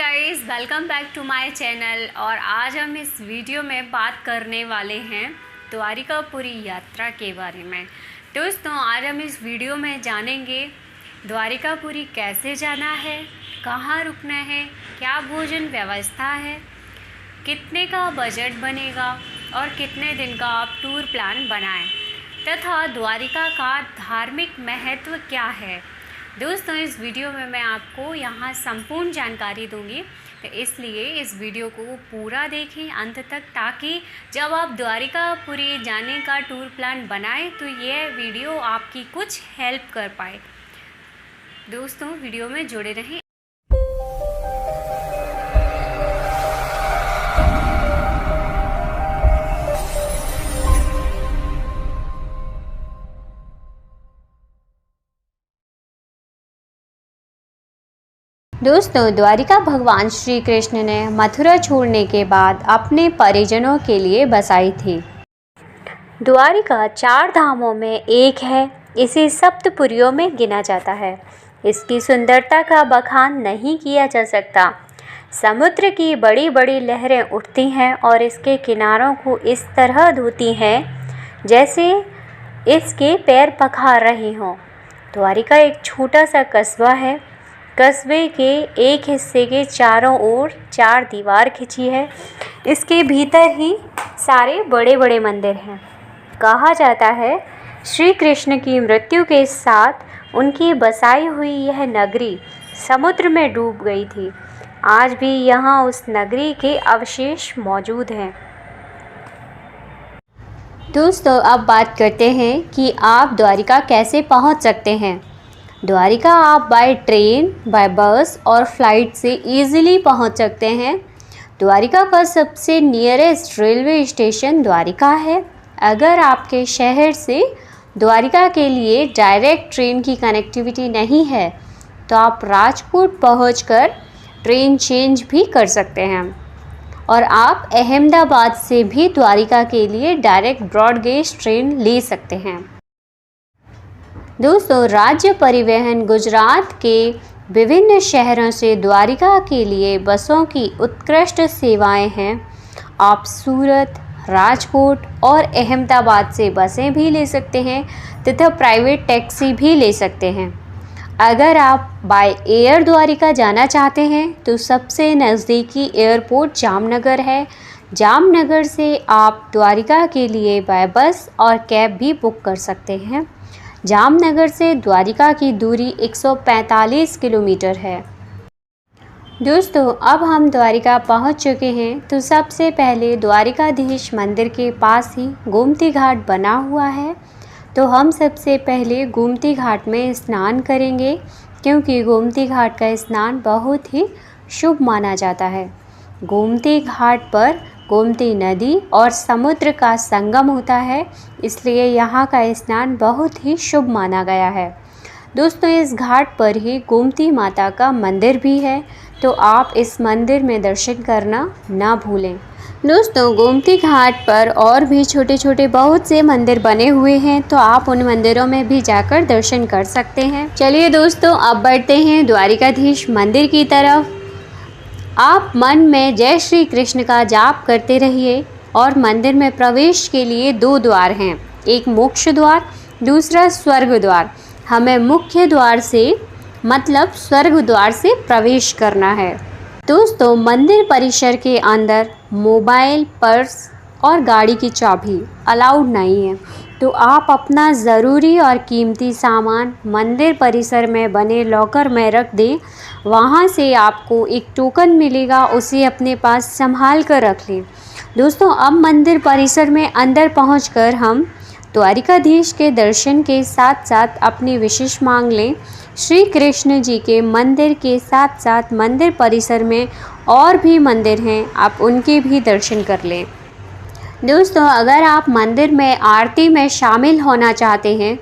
Guys, welcome back to my channel. और आज हम इस वीडियो में बात करने वाले हैं द्वारिकापुरी यात्रा के बारे में। दोस्तों, आज हम इस वीडियो में जानेंगे द्वारिकापुरी कैसे जाना है, कहाँ रुकना है, क्या भोजन व्यवस्था है, कितने का बजट बनेगा और कितने दिन का आप टूर प्लान बनाएं, तथा द्वारिका का धार्मिक महत्व क्या है। दोस्तों, इस वीडियो में मैं आपको यहाँ संपूर्ण जानकारी दूंगी, तो इसलिए इस वीडियो को पूरा देखें अंत तक, ताकि जब आप द्वारिकापुरी जाने का टूर प्लान बनाएं तो ये वीडियो आपकी कुछ हेल्प कर पाए। दोस्तों, वीडियो में जुड़े रहें। दोस्तों, द्वारिका भगवान श्री कृष्ण ने मथुरा छोड़ने के बाद अपने परिजनों के लिए बसाई थी। द्वारिका 4 धामों में एक है। इसे सप्तपुरियों में गिना जाता है। इसकी सुंदरता का बखान नहीं किया जा सकता। समुद्र की बड़ी बड़ी लहरें उठती हैं और इसके किनारों को इस तरह धोती हैं जैसे इसके पैर पखार रहे हों। द्वारिका एक छोटा सा कस्बा है। कस्बे के एक हिस्से के चारों ओर 4 दीवार खिंची है। इसके भीतर ही सारे बड़े बड़े मंदिर हैं। कहा जाता है श्री कृष्ण की मृत्यु के साथ उनकी बसाई हुई यह नगरी समुद्र में डूब गई थी। आज भी यहाँ उस नगरी के अवशेष मौजूद हैं। दोस्तों, अब बात करते हैं कि आप द्वारिका कैसे पहुँच सकते हैं। द्वारिका आप बाय ट्रेन, बाय बस और फ्लाइट से इजीली पहुंच सकते हैं। द्वारिका का सबसे नियरेस्ट रेलवे स्टेशन द्वारिका है। अगर आपके शहर से द्वारिका के लिए डायरेक्ट ट्रेन की कनेक्टिविटी नहीं है तो आप राजकोट पहुंचकर ट्रेन चेंज भी कर सकते हैं। और आप अहमदाबाद से भी द्वारिका के लिए डायरेक्ट ब्रॉड गेज ट्रेन ले सकते हैं। दोस्तों, राज्य परिवहन गुजरात के विभिन्न शहरों से द्वारिका के लिए बसों की उत्कृष्ट सेवाएं हैं। आप सूरत, राजकोट और अहमदाबाद से बसें भी ले सकते हैं तथा प्राइवेट टैक्सी भी ले सकते हैं। अगर आप बाय एयर द्वारिका जाना चाहते हैं तो सबसे नज़दीकी एयरपोर्ट जामनगर है। जामनगर से आप द्वारिका के लिए बाय बस और कैब भी बुक कर सकते हैं। जामनगर से द्वारिका की दूरी 145 किलोमीटर है। दोस्तों, अब हम द्वारिका पहुंच चुके हैं तो सबसे पहले द्वारिकाधीश मंदिर के पास ही गोमती घाट बना हुआ है, तो हम सबसे पहले गोमती घाट में स्नान करेंगे, क्योंकि गोमती घाट का स्नान बहुत ही शुभ माना जाता है। गोमती घाट पर गोमती नदी और समुद्र का संगम होता है, इसलिए यहाँ का स्नान बहुत ही शुभ माना गया है। दोस्तों, इस घाट पर ही गोमती माता का मंदिर भी है, तो आप इस मंदिर में दर्शन करना ना भूलें। दोस्तों, गोमती घाट पर और भी छोटे छोटे बहुत से मंदिर बने हुए हैं, तो आप उन मंदिरों में भी जाकर दर्शन कर सकते हैं। चलिए दोस्तों, अब बढ़ते हैं द्वारिकाधीश मंदिर की तरफ। आप मन में जय श्री कृष्ण का जाप करते रहिए और मंदिर में प्रवेश के लिए 2 द्वार हैं, एक मोक्ष द्वार, दूसरा स्वर्ग द्वार। हमें मुख्य द्वार से मतलब स्वर्ग द्वार से प्रवेश करना है। दोस्तों, मंदिर परिसर के अंदर मोबाइल, पर्स और गाड़ी की चाबी अलाउड नहीं है, तो आप अपना ज़रूरी और कीमती सामान मंदिर परिसर में बने लॉकर में रख दें। वहाँ से आपको एक टोकन मिलेगा, उसे अपने पास संभाल कर रख लें। दोस्तों, अब मंदिर परिसर में अंदर पहुंचकर हम द्वारिकाधीश के दर्शन के साथ साथ अपनी विशेष मांग लें। श्री कृष्ण जी के मंदिर के साथ साथ मंदिर परिसर में और भी मंदिर हैं, आप उनके भी दर्शन कर लें। दोस्तों, अगर आप मंदिर में आरती में शामिल होना चाहते हैं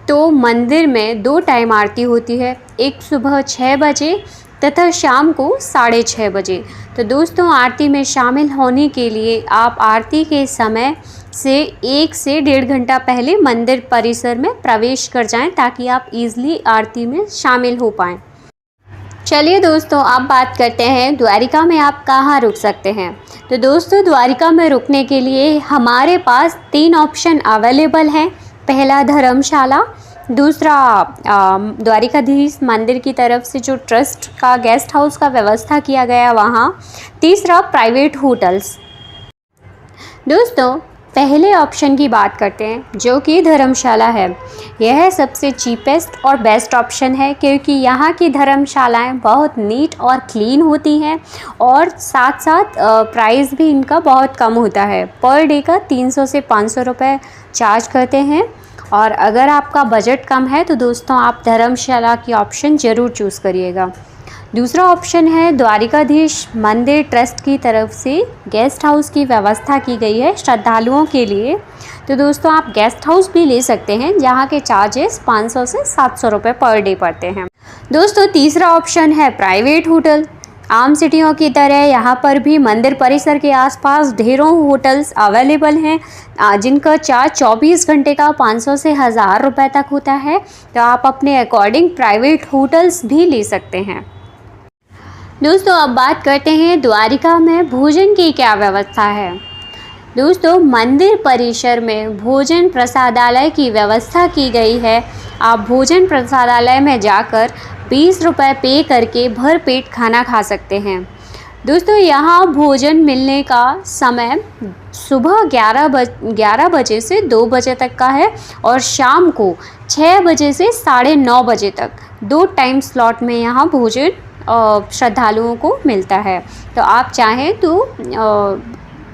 तो मंदिर में 2 टाइम आरती होती है, एक सुबह 6 बजे तथा शाम को 6:30 बजे। तो दोस्तों, आरती में शामिल होने के लिए आप आरती के समय से 1 से 1.5 घंटा पहले मंदिर परिसर में प्रवेश कर जाएं, ताकि आप इजीली आरती में शामिल हो पाएँ। चलिए दोस्तों, अब बात करते हैं द्वारिका में आप कहाँ रुक सकते हैं। तो दोस्तों, द्वारिका में रुकने के लिए हमारे पास 3 ऑप्शन अवेलेबल हैं। पहला धर्मशाला, दूसरा द्वारिकाधीश मंदिर की तरफ से जो ट्रस्ट का गेस्ट हाउस का व्यवस्था किया गया वहाँ, तीसरा प्राइवेट होटल्स। दोस्तों, पहले ऑप्शन की बात करते हैं जो कि धर्मशाला है। यह सबसे चीपेस्ट और बेस्ट ऑप्शन है क्योंकि यहाँ की धर्मशालाएं बहुत नीट और क्लीन होती हैं और साथ साथ प्राइस भी इनका बहुत कम होता है। पर डे का 300 से 500 रुपये चार्ज करते हैं। और अगर आपका बजट कम है तो दोस्तों आप धर्मशाला की ऑप्शन ज़रूर चूज़ करिएगा। दूसरा ऑप्शन है द्वारिकाधीश मंदिर ट्रस्ट की तरफ से गेस्ट हाउस की व्यवस्था की गई है श्रद्धालुओं के लिए। तो दोस्तों आप गेस्ट हाउस भी ले सकते हैं जहां के चार्जेस 500 से 700 रुपये पर डे पड़ते हैं। दोस्तों, तीसरा ऑप्शन है प्राइवेट होटल। आम सिटियों की तरह यहाँ पर भी मंदिर परिसर के आसपास ढेरों होटल्स अवेलेबल हैं जिनका चार्ज 24 घंटे का 500 से 1000 रुपये तक होता है। तो आप अपने अकॉर्डिंग प्राइवेट होटल्स भी ले सकते हैं। दोस्तों, अब बात करते हैं द्वारिका में भोजन की क्या व्यवस्था है। दोस्तों, मंदिर परिसर में भोजन प्रसादालय की व्यवस्था की गई है। आप भोजन प्रसादालय में जाकर 20 रुपये पे करके भर पेट खाना खा सकते हैं। दोस्तों, यहाँ भोजन मिलने का समय सुबह 11 बजे से 2 बजे तक का है और शाम को 6 बजे से 9:30 बजे तक 2 टाइम स्लॉट में यहाँ भोजन श्रद्धालुओं को मिलता है। तो आप चाहें तो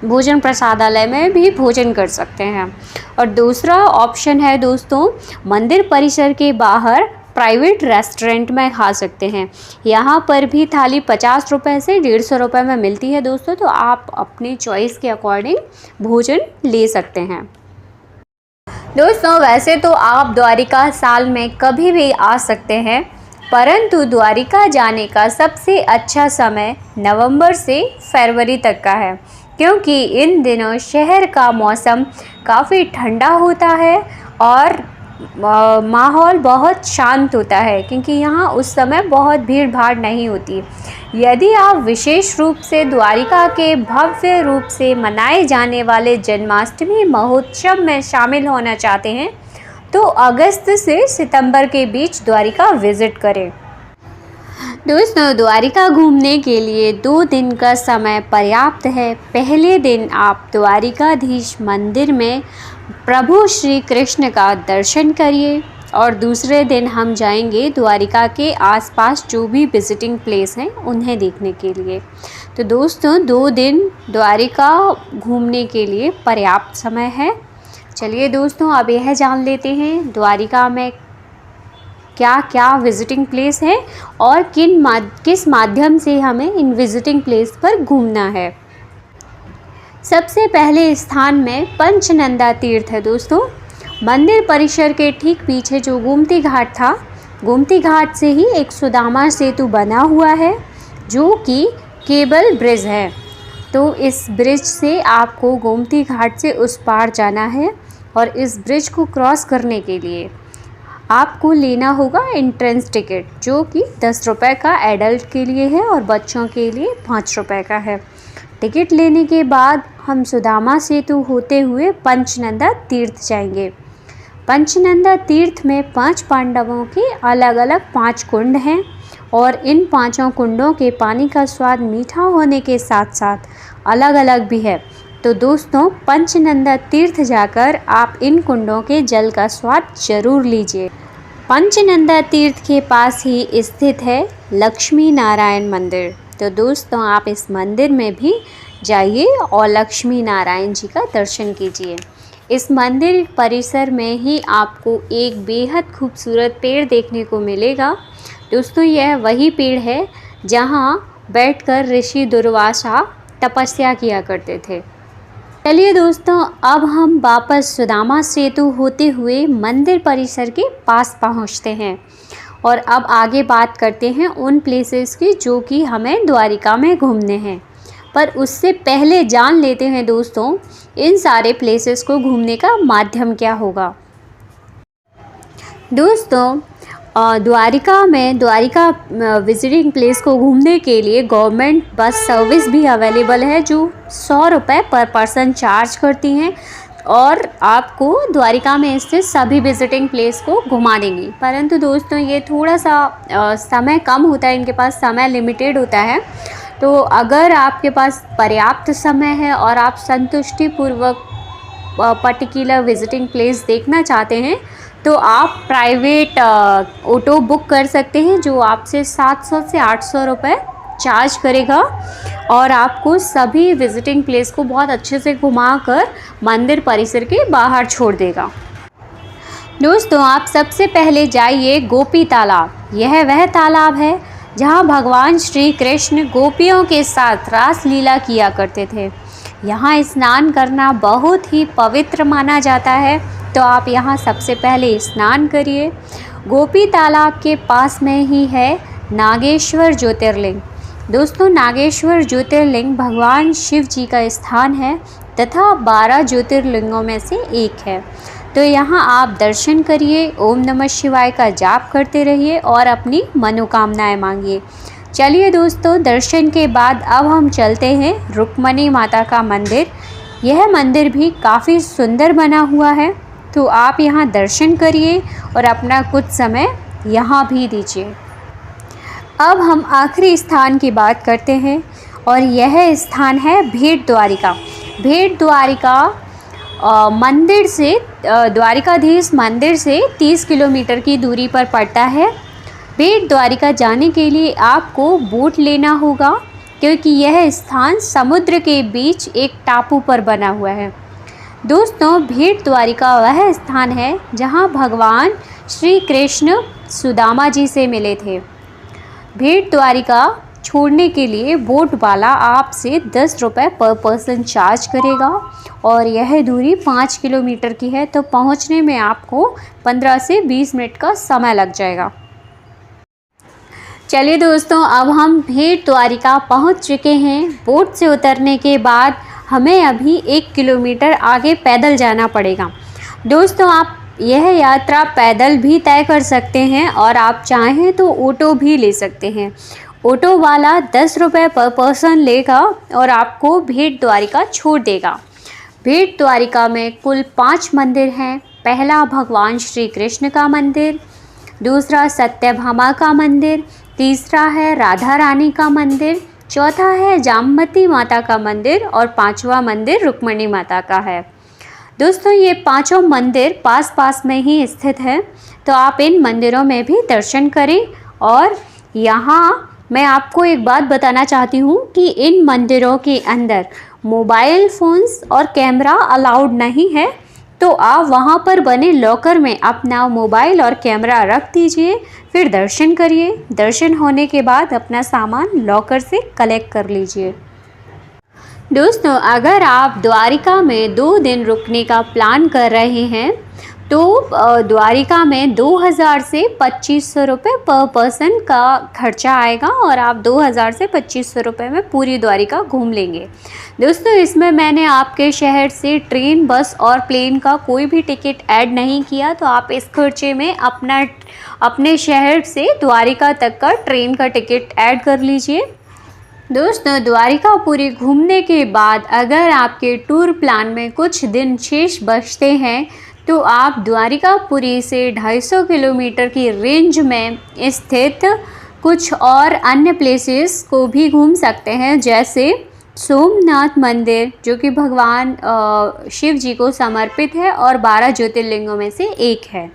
भोजन प्रसादालय में भी भोजन कर सकते हैं। और दूसरा ऑप्शन है दोस्तों, मंदिर परिसर के बाहर प्राइवेट रेस्टोरेंट में खा सकते हैं। यहाँ पर भी थाली 50 रुपये से 150 रुपये में मिलती है दोस्तों। तो आप अपनी चॉइस के अकॉर्डिंग भोजन ले सकते हैं। दोस्तों, वैसे तो आप द्वारिका साल में कभी भी आ सकते हैं, परंतु द्वारिका जाने का सबसे अच्छा समय नवंबर से फरवरी तक का है क्योंकि इन दिनों शहर का मौसम काफ़ी ठंडा होता है और माहौल बहुत शांत होता है क्योंकि यहाँ उस समय बहुत भीड़ भाड़ नहीं होती। यदि आप विशेष रूप से द्वारिका के भव्य रूप से मनाए जाने वाले जन्माष्टमी महोत्सव में शामिल होना चाहते हैं तो अगस्त से सितंबर के बीच द्वारिका विज़िट करें। दोस्तों, द्वारिका घूमने के लिए 2 दिन का समय पर्याप्त है। पहले दिन आप द्वारिकाधीश मंदिर में प्रभु श्री कृष्ण का दर्शन करिए और दूसरे दिन हम जाएंगे द्वारिका के आसपास जो भी विजिटिंग प्लेस हैं उन्हें देखने के लिए। तो दोस्तों, 2 दिन द्वारिका घूमने के लिए पर्याप्त समय है। चलिए दोस्तों, अब यह जान लेते हैं द्वारिका में क्या क्या विजिटिंग प्लेस है और किस माध्यम से हमें इन विजिटिंग प्लेस पर घूमना है। सबसे पहले स्थान में पंचनंदा तीर्थ है। दोस्तों, मंदिर परिसर के ठीक पीछे जो गोमती घाट था, गोमती घाट से ही एक सुदामा सेतु बना हुआ है जो कि केबल ब्रिज है। तो इस ब्रिज से आपको गोमती घाट से उस पार जाना है और इस ब्रिज को क्रॉस करने के लिए आपको लेना होगा एंट्रेंस टिकट जो कि 10 रुपये का एडल्ट के लिए है और बच्चों के लिए 5 रुपये का है। टिकट लेने के बाद हम सुदामा सेतु होते हुए पंचनंदा तीर्थ जाएंगे। पंचनंदा तीर्थ में 5 पांडवों के अलग अलग 5 कुंड हैं और इन 5 कुंडों के पानी का स्वाद मीठा होने के साथ साथ अलग अलग भी है। तो दोस्तों, पंचनंदा तीर्थ जाकर आप इन कुंडों के जल का स्वाद जरूर लीजिए। पंचनंदा तीर्थ के पास ही स्थित है लक्ष्मी नारायण मंदिर। तो दोस्तों, आप इस मंदिर में भी जाइए और लक्ष्मी नारायण जी का दर्शन कीजिए। इस मंदिर परिसर में ही आपको एक बेहद खूबसूरत पेड़ देखने को मिलेगा। दोस्तों, यह वही पेड़ है जहाँ बैठकर ऋषि दुर्वासा तपस्या किया करते थे। चलिए दोस्तों, अब हम वापस सुदामा सेतु होते हुए मंदिर परिसर के पास पहुंचते हैं और अब आगे बात करते हैं उन प्लेसेस की जो कि हमें द्वारिका में घूमने हैं। पर उससे पहले जान लेते हैं दोस्तों, इन सारे प्लेसेस को घूमने का माध्यम क्या होगा। दोस्तों, द्वारिका में द्वारिका विजिटिंग प्लेस को घूमने के लिए गवर्नमेंट बस सर्विस भी अवेलेबल है जो 100 रुपये पर पर्सन चार्ज करती हैं और आपको द्वारिका में स्थित सभी विजिटिंग प्लेस को घुमा देंगी। परंतु दोस्तों ये थोड़ा सा समय कम होता है, इनके पास समय लिमिटेड होता है। तो अगर आपके पास पर्याप्त समय है और आप संतुष्टिपूर्वक पर्टिकुलर विजिटिंग प्लेस देखना चाहते हैं तो आप प्राइवेट ऑटो बुक कर सकते हैं जो आपसे 700 से 800 रुपये चार्ज करेगा और आपको सभी विजिटिंग प्लेस को बहुत अच्छे से घुमाकर मंदिर परिसर के बाहर छोड़ देगा। दोस्तों आप सबसे पहले जाइए गोपी तालाब। यह वह तालाब है जहां भगवान श्री कृष्ण गोपियों के साथ रास लीला किया करते थे। यहाँ स्नान करना बहुत ही पवित्र माना जाता है, तो आप यहाँ सबसे पहले स्नान करिए। गोपी तालाब के पास में ही है नागेश्वर ज्योतिर्लिंग। दोस्तों नागेश्वर ज्योतिर्लिंग भगवान शिव जी का स्थान है तथा 12 ज्योतिर्लिंगों में से एक है। तो यहाँ आप दर्शन करिए, ओम नमः शिवाय का जाप करते रहिए और अपनी मनोकामनाएं मांगिए। चलिए दोस्तों, दर्शन के बाद अब हम चलते हैं रुक्मणी माता का मंदिर। यह मंदिर भी काफ़ी सुंदर बना हुआ है, तो आप यहाँ दर्शन करिए और अपना कुछ समय यहाँ भी दीजिए। अब हम आखिरी स्थान की बात करते हैं और यह स्थान है भेट द्वारिका। भेट द्वारिका मंदिर से द्वारिकाधीश मंदिर से 30 किलोमीटर की दूरी पर पड़ता है। भेट द्वारिका जाने के लिए आपको बोट लेना होगा क्योंकि यह स्थान समुद्र के बीच एक टापू पर बना हुआ है। दोस्तों भेट द्वारिका वह स्थान है जहां भगवान श्री कृष्ण सुदामा जी से मिले थे। भेट द्वारिका छोड़ने के लिए बोट वाला आपसे 10 रुपये पर पर्सन चार्ज करेगा और यह दूरी 5 किलोमीटर की है, तो पहुंचने में आपको 15 से 20 मिनट का समय लग जाएगा। चलिए दोस्तों, अब हम भेट द्वारिका पहुंच चुके हैं। बोट से उतरने के बाद हमें अभी 1 किलोमीटर आगे पैदल जाना पड़ेगा। दोस्तों आप यह यात्रा पैदल भी तय कर सकते हैं और आप चाहें तो ऑटो भी ले सकते हैं। ऑटो वाला 10 रुपये पर पर्सन लेगा और आपको भेट द्वारिका छोड़ देगा। भेट द्वारिका में कुल 5 मंदिर हैं। पहला भगवान श्री कृष्ण का मंदिर, दूसरा सत्यभामा का मंदिर, तीसरा है राधा रानी का मंदिर, चौथा है जामवती माता का मंदिर और 5वां मंदिर रुक्मणी माता का है। दोस्तों ये पांचों मंदिर पास पास में ही स्थित हैं, तो आप इन मंदिरों में भी दर्शन करें। और यहाँ मैं आपको एक बात बताना चाहती हूँ कि इन मंदिरों के अंदर मोबाइल फ़ोन्स और कैमरा अलाउड नहीं है, तो आप वहाँ पर बने लॉकर में अपना मोबाइल और कैमरा रख दीजिए, फिर दर्शन करिए। दर्शन होने के बाद अपना सामान लॉकर से कलेक्ट कर लीजिए। दोस्तों अगर आप द्वारिका में 2 दिन रुकने का प्लान कर रहे हैं तो द्वारिका में 2000 से 2500 रुपये पर पर्सन का खर्चा आएगा और आप 2000 से 2500 रुपये में पूरी द्वारिका घूम लेंगे। दोस्तों इसमें मैंने आपके शहर से ट्रेन, बस और प्लेन का कोई भी टिकट ऐड नहीं किया, तो आप इस खर्चे में अपने शहर से द्वारिका तक का ट्रेन का टिकट ऐड कर लीजिए। दोस्तों द्वारिकापुरी घूमने के बाद अगर आपके टूर प्लान में कुछ दिन शेष बचते हैं तो आप द्वारिकापुरी से 250 किलोमीटर की रेंज में स्थित कुछ और अन्य प्लेसेस को भी घूम सकते हैं, जैसे सोमनाथ मंदिर जो कि भगवान शिव जी को समर्पित है और 12 ज्योतिर्लिंगों में से एक है,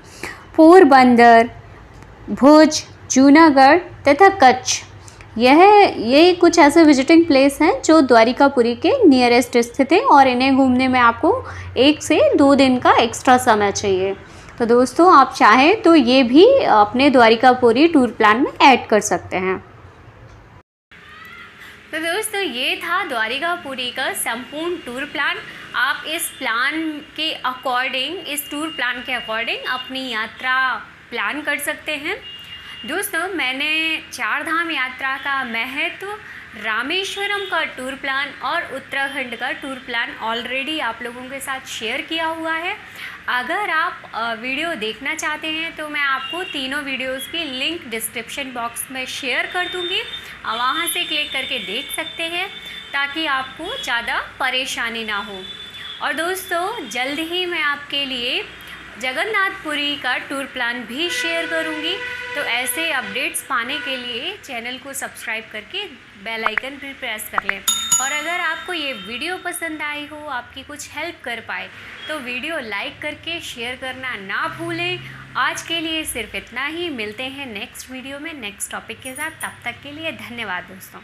पोरबंदर, भुज, जूनागढ़ तथा कच्छ। ये कुछ ऐसे विजिटिंग प्लेस हैं जो द्वारिकापुरी के नियरेस्ट स्थित हैं और इन्हें घूमने में आपको 1 से 2 दिन का एक्स्ट्रा समय चाहिए। तो दोस्तों आप चाहें तो ये भी अपने द्वारिकापुरी टूर प्लान में ऐड कर सकते हैं। तो दोस्तों ये था द्वारिकापुरी का संपूर्ण टूर प्लान। आप इस प्लान के अकॉर्डिंग, इस टूर प्लान के अकॉर्डिंग अपनी यात्रा प्लान कर सकते हैं। दोस्तों मैंने 4 धाम यात्रा का महत्व रामेश्वरम का टूर प्लान और उत्तराखंड का टूर प्लान ऑलरेडी आप लोगों के साथ शेयर किया हुआ है। अगर आप वीडियो देखना चाहते हैं तो मैं आपको तीनों वीडियोस की लिंक डिस्क्रिप्शन बॉक्स में शेयर कर दूंगी, वहाँ से क्लिक करके देख सकते हैं ताकि आपको ज़्यादा परेशानी ना हो। और दोस्तों जल्द ही मैं आपके लिए जगन्नाथपुरी का टूर प्लान भी शेयर करूंगी, तो ऐसे अपडेट्स पाने के लिए चैनल को सब्सक्राइब करके बेल आइकन भी प्रेस कर लें। और अगर आपको ये वीडियो पसंद आई हो, आपकी कुछ हेल्प कर पाए, तो वीडियो लाइक करके शेयर करना ना भूलें। आज के लिए सिर्फ इतना ही, मिलते हैं नेक्स्ट वीडियो में नेक्स्ट टॉपिक के साथ। तब तक के लिए धन्यवाद दोस्तों।